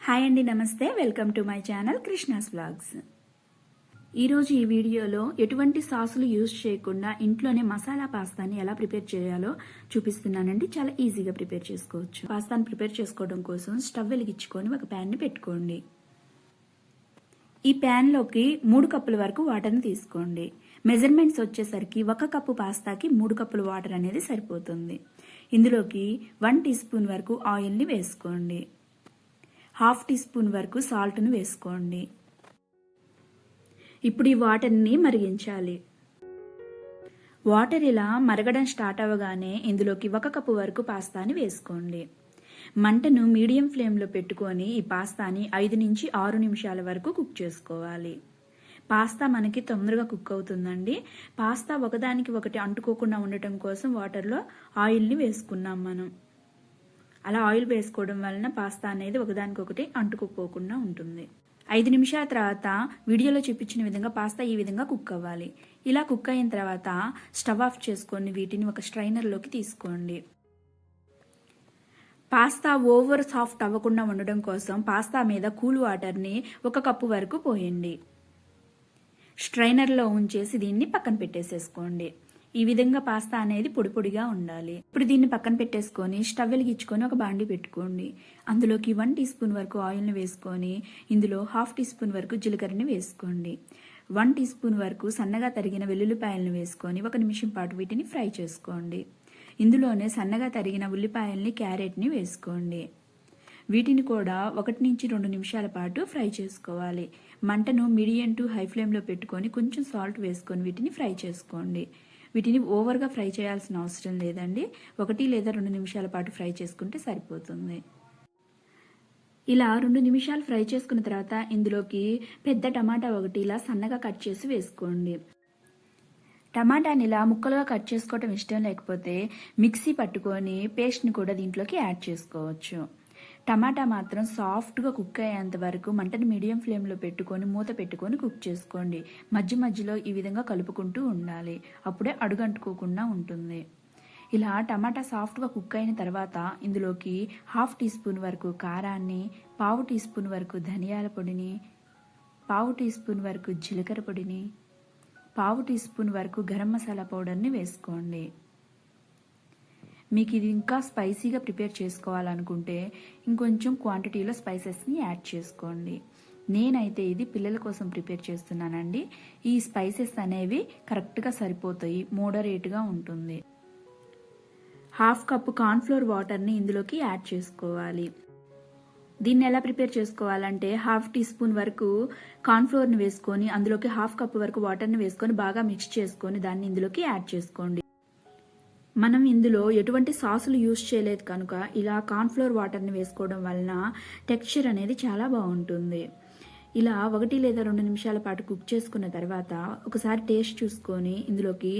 Hi అండి, నమస్తే. Welcome to my channel Krishna's vlogs. ఈరోజు ఈ వీడియోలో ఎటువంటి సాసులు యూజ్ చేయకుండా ఇంట్లోనే మసాలా పాస్తాని ఎలా ప్రిపేర్ చేయాలో చూపిస్తున్నానండి. చాలా ఈజీగా ప్రిపేర్ చేసుకోవచ్చు. పాస్తాని ప్రిపేర్ చేసుకోవడం కోసం స్టవ్ వెలిగించుకొని ఒక ప్యాన్ని పెట్టుకోండి. ఈ ప్యాన్లోకి 3 కప్పుల వరకు వాటర్ని తీసుకోండి. మెజర్మెంట్స్ వచ్చేసరికి 1 కప్పు పాస్తాకి 3 కప్పుల వాటర్ అనేది సరిపోతుంది. ఇందులోకి 1 టీ స్పూన్ వరకు ఆయిల్ని వేసుకోండి. 1/2 టీ స్పూన్ వరకు సాల్ట్ను వేసుకోండి. ఇప్పుడు ఈ వాటర్ని మరిగించాలి. వాటర్ ఇలా మరగడం స్టార్ట్ అవ్వగానే ఇందులోకి 1 కప్పు వరకు పాస్తాని వేసుకోండి. మంటను మీడియం ఫ్లేమ్లో పెట్టుకొని ఈ పాస్తాని 5 నుంచి 6 నిమిషాల వరకు కుక్ చేసుకోవాలి. పాస్తా మనకి తొందరగా కుక్ అవుతుందండి. పాస్తా ఒకదానికి ఒకటి అంటుకోకుండా ఉండటం కోసం వాటర్లో ఆయిల్ని వేసుకున్నాం మనం. అలా ఆయిల్ వేసుకోవడం వలన పాస్తా అనేది ఒకదానికొకటి అంటుకుపోకుండా ఉంటుంది. 5 నిమిషాల తర్వాత వీడియోలో చూపించిన విధంగా పాస్తా ఈ విధంగా కుక్ అవ్వాలి. ఇలా కుక్ అయిన తర్వాత స్టవ్ ఆఫ్ చేసుకొని వీటిని ఒక స్ట్రైనర్లోకి తీసుకోండి. పాస్తా ఓవర్ సాఫ్ట్ అవ్వకుండా ఉండడం కోసం పాస్తా మీద కూల్ వాటర్ని 1 కప్పు వరకు పోయండి. స్ట్రైనర్లో ఉంచేసి దీన్ని పక్కన పెట్టేసేసుకోండి. ఈ విధంగా పాస్తా అనేది పొడి పొడిగా ఉండాలి. ఇప్పుడు దీన్ని పక్కన పెట్టేసుకొని స్టవ్ వెలిగించుకొని ఒక బాండి పెట్టుకోండి. అందులోకి 1 టీ స్పూన్ వరకు ఆయిల్ని వేసుకొని ఇందులో 1/2 టీ స్పూన్ వరకు జీలకర్రని వేసుకోండి. 1 టీ స్పూన్ వరకు సన్నగా తరిగిన వెల్లుల్లిపాయలను వేసుకొని 1 నిమిషం పాటు వీటిని ఫ్రై చేసుకోండి. ఇందులోనే సన్నగా తరిగిన ఉల్లిపాయల్ని, క్యారెట్ని వేసుకోండి. వీటిని కూడా 1 నుంచి 2 నిమిషాల పాటు ఫ్రై చేసుకోవాలి. మంటను మీడియం టు హై ఫ్లేమ్లో పెట్టుకొని కొంచెం సాల్ట్ వేసుకొని వీటిని ఫ్రై చేసుకోండి. వీటిని ఓవర్గా ఫ్రై చేయాల్సిన అవసరం లేదండి. 1 లేదా 2 నిమిషాల పాటు ఫ్రై చేసుకుంటే సరిపోతుంది. ఇలా 2 నిమిషాలు ఫ్రై చేసుకున్న తర్వాత ఇందులోకి పెద్ద టమాటా 1 ఇలా సన్నగా కట్ చేసి వేసుకోండి. టమాటాని ఇలా ముక్కలుగా కట్ చేసుకోవటం ఇష్టం లేకపోతే మిక్సీ పట్టుకొని పేస్ట్ని కూడా దీంట్లోకి యాడ్ చేసుకోవచ్చు. టమాటా మాత్రం సాఫ్ట్గా కుక్ అయ్యేంత వరకు మంటని మీడియం ఫ్లేమ్లో పెట్టుకొని మూత పెట్టుకొని కుక్ చేసుకోండి. మధ్య మధ్యలో ఈ విధంగా కలుపుకుంటూ ఉండాలి. అప్పుడే అడుగంటుకోకుండా ఉంటుంది. ఇలా టమాటా సాఫ్ట్గా కుక్ అయిన తర్వాత ఇందులోకి 1/2 టీ స్పూన్ వరకు కారాన్ని, 1/4 టీ స్పూన్ వరకు ధనియాల పొడిని, 1/4 టీ స్పూన్ వరకు జీలకర్ర పొడిని, 1/4 టీ స్పూన్ వరకు గరం మసాలా పౌడర్ని వేసుకోండి. మీకు ఇది ఇంకా స్పైసీగా ప్రిపేర్ చేసుకోవాలనుకుంటే ఇంకొంచెం క్వాంటిటీలో స్పైసెస్ని యాడ్ చేసుకోండి. నేనైతే ఇది పిల్లల కోసం ప్రిపేర్ చేస్తున్నానండి. ఈ స్పైసెస్ అనేవి కరెక్ట్గా సరిపోతాయి, మోడరేట్గా ఉంటుంది. 1/2 కప్పు కార్న్ఫ్లోర్ వాటర్ని ఇందులోకి యాడ్ చేసుకోవాలి. దీన్ని ఎలా ప్రిపేర్ చేసుకోవాలంటే 1/2 టీ స్పూన్ వరకు కార్న్ఫ్లోర్ని వేసుకొని అందులోకి 1/2 కప్పు వరకు వాటర్ని వేసుకొని బాగా మిక్స్ చేసుకొని దాన్ని ఇందులోకి యాడ్ చేసుకోండి. మనం ఇందులో ఎటువంటి సాసులు యూజ్ చేయలేదు కనుక ఇలా కార్న్ఫ్లోర్ వాటర్ని వేసుకోవడం వలన టెక్స్చర్ అనేది చాలా బాగుంటుంది. ఇలా 1 లేదా 2 నిమిషాల పాటు కుక్ చేసుకున్న తర్వాత ఒకసారి టేస్ట్ చూసుకొని ఇందులోకి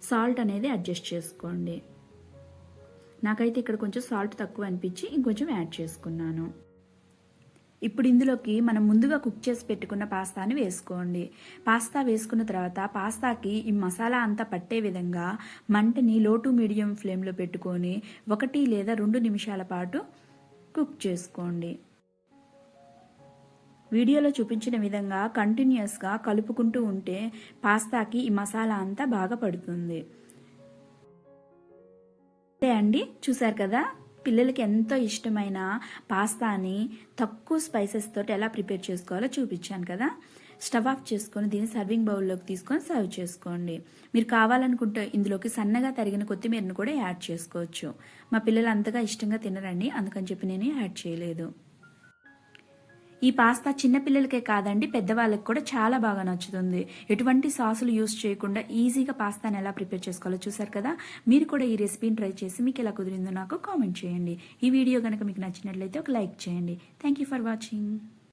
సాల్ట్ అనేది అడ్జస్ట్ చేసుకోండి. నాకైతే ఇక్కడ కొంచెం సాల్ట్ తక్కువ అనిపించి ఇంకొంచెం యాడ్ చేసుకున్నాను. ఇప్పుడు ఇందులోకి మనం ముందుగా కుక్ చేసి పెట్టుకున్న పాస్తాని వేసుకోండి. పాస్తా వేసుకున్న తర్వాత పాస్తాకి ఈ మసాలా అంతా పట్టే విధంగా మంటని లో టు మీడియం ఫ్లేమ్లో పెట్టుకొని 1 లేదా 2 నిమిషాల పాటు కుక్ చేసుకోండి. వీడియోలో చూపించిన విధంగా కంటిన్యూస్గా కలుపుకుంటూ ఉంటే పాస్తాకి ఈ మసాలా అంతా బాగా పడుతుంది. అంతే అండి, చూసారు కదా, పిల్లలకి ఎంతో ఇష్టమైన పాస్తాని తక్కువ స్పైసెస్ తోటి ఎలా ప్రిపేర్ చేసుకోవాలో చూపించాను కదా. స్టవ్ ఆఫ్ చేసుకొని దీన్ని సర్వింగ్ బౌల్లోకి తీసుకొని సర్వ్ చేసుకోండి. మీరు కావాలనుకుంటే ఇందులోకి సన్నగా తరిగిన కొత్తిమీరను కూడా యాడ్ చేసుకోవచ్చు. మా పిల్లలు అంతగా ఇష్టంగా తినరండి, అందుకని చెప్పి నేను యాడ్ చేయలేదు. ఈ పాస్తా చిన్నపిల్లలకే కాదండి, పెద్దవాళ్ళకి కూడా చాలా బాగా నచ్చుతుంది. ఎటువంటి సాసులు యూజ్ చేయకుండా ఈజీగా పాస్తాని ఎలా ప్రిపేర్ చేసుకోవాలో చూసారు కదా. మీరు కూడా ఈ రెసిపీని ట్రై చేసి మీకు ఎలా కుదిరిందో నాకు కామెంట్ చేయండి. ఈ వీడియో కనుక మీకు నచ్చినట్లయితే ఒక లైక్ చేయండి. Thank you for watching.